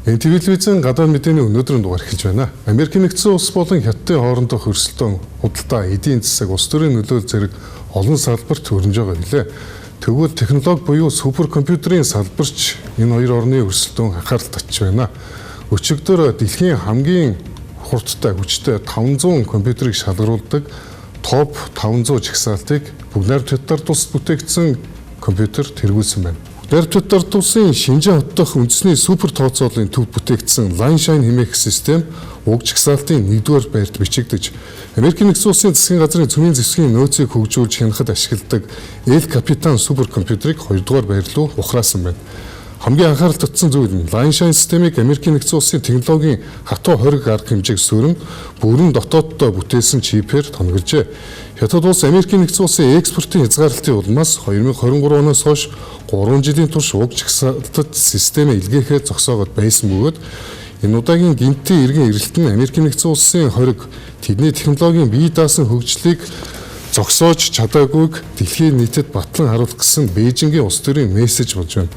Телевизэн гадаад мэдээний өнөөдрийн дугаар эхэлж байна. Америкийн нэгдсэн улс болон Хятадын хоорондох хөрсөлтөө худалдаа, эдийн засаг, улс төрийн нөлөөлөл зэрэг олон салбарт хөрнж байгаа билээ. Тэгвэл технологи буюу суперкомпьютерийн салбарч энэ хоёр орны хөрсөлтөө анхаарал татж байна. Өчигдөр дэлхийн хамгийн хурдтай, хүчтэй 500 компьютерийг шалгаруулдаг топ 500 жагсаалтыг бүгд найрамдтаар тус бүтээгдсэн компьютер тэргүүлсэн байна. Найрамдтаар тусын Шинжаан хот дахь үндэсний супер тооцооллын төвд бүтээгдсэн Line-Shine хэмээх систем уг жагсаалтын 1-р байрт бичигдэж, Америкийн нэгдсэн улсын засгийн газрын цөмийн зэвсгийн нөөцийг хөгжүүлж хянахад ашигладаг El Capitan суперкомпьютерийг 2-р байр руу ухраасан байна. Хамгийн анхаарал татсан зүйл нь Line-Shine системийг Америкийн нэгдсэн улсын технологийн хатуу хориг арга хэмжээг суурин бүрэн дотооддоо бүтээсэн чипээр тоногложээ. Хятад улс Америкийн нэгдсэн улсын экспортын хязгаарлалтын улмаас 2023 оноос хойш 3 жилийн турш уг жагсаалтад системээ илгээхээ зогсоогоод байсан бөгөөд энэ удаагийн гинтийн иргэн ирэлт нь Америкийн нэгдсэн улсын хориг тэдний технологийн бие даасан хөгжлийг зогсоож чадаагүйг дэлхийн нийтэд батлан харуулах гэсэн Бээжингийн улс төрийн мессеж болж байна.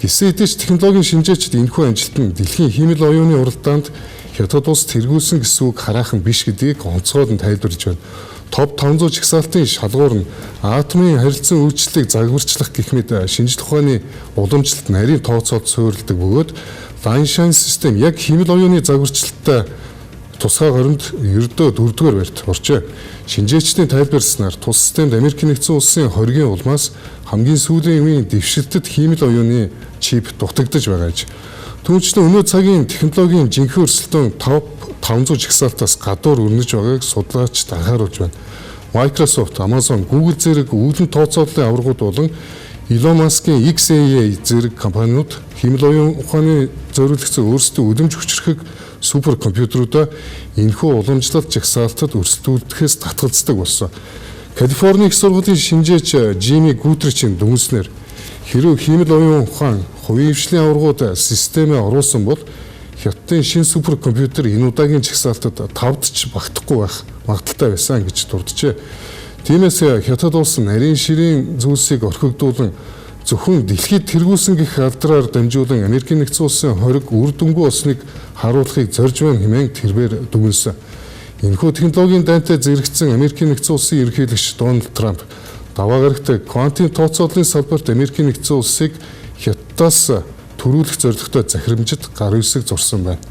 Гэсэн хэдий ч технологийн шинжээчид энэхүү амжилт нь дэлхийн химэл оюуны уралдаанд Хятад улс тэргүүлсэн гэсэн үг хараахан биш гэдгийг онцгойд нь тайлбарлаж байна. Топ 500 жагсаалтын шалгуур нь атомын харилцан үйлчлэлийг загварчлах гэх мэт шинжлэх ухааны уламжлалт нарийн тооцоолд суурилдаг бөгөөд Line-Shine систем яг химэл оюуны загварчлалттай тусгай хоринд ердөө 4-р байрт оржээ. Шинжээчдийн тайлбарласнаар тус системд Америкийн нэгдсэн улсын хоригийн улмаас хамгийн сүүлийн үеийн дэвшилтэд химэл оюуны чип дутагдж байгаа гэж. Түүнчлэн өнөө цагийн технологийн жинхэнэ өрсөлдөөн топ 500 жагсаалтаас гадуур өрнөж байгааг судлаачид анхааруулж байна. Microsoft, Amazon, Google зэрэг өвлөн тооцооллын аваргууд болон Elon Musk-ийн XAI зэрэг компаниуд химэл оюун ухааны зориулагдсан өөрсдөө өдөрж хүчрэх суперкомпьютеруудаа энэхүү уламжлалт жагсаалтад өрсөлдүүлэхээс татгалздаг болсон. Калифорни их сургуулийн шинжээч Жими Гутричийн дүгнэснээр хэрвээ химэл оюун ухаан хувийн хвшлийн аваргууд системээ оруулсан бол Хятадын шинэ суперкомпьютер энэ удаагийн жагсаалтад 5-д ч багтахгүй байх магадaltaй байсан гэж дурджээ. Тиймээс Хятад улс нарийн ширийн зүйлсийг орхигдуулан зөвхөн дэлхийд тэргүүлсэн гэх алдраар дамжуулан Америкийн нэгдсэн улсын хориг үр дүнгүй болсныг харуулахыг зорж байна хэмээн тэрбээр дүгнэсэн. Энэхүү технологийн дайнтай зэрэгцсэн Америкийн нэгдсэн улсын ерөнхийлөгч Дональд Трамп даваа гарагт квантын тооцооллын салбарт Америкийн нэгдсэн улсыг Хятадаас төрүүлэх зорилготой захирамжид гар үсэг зурсан байна.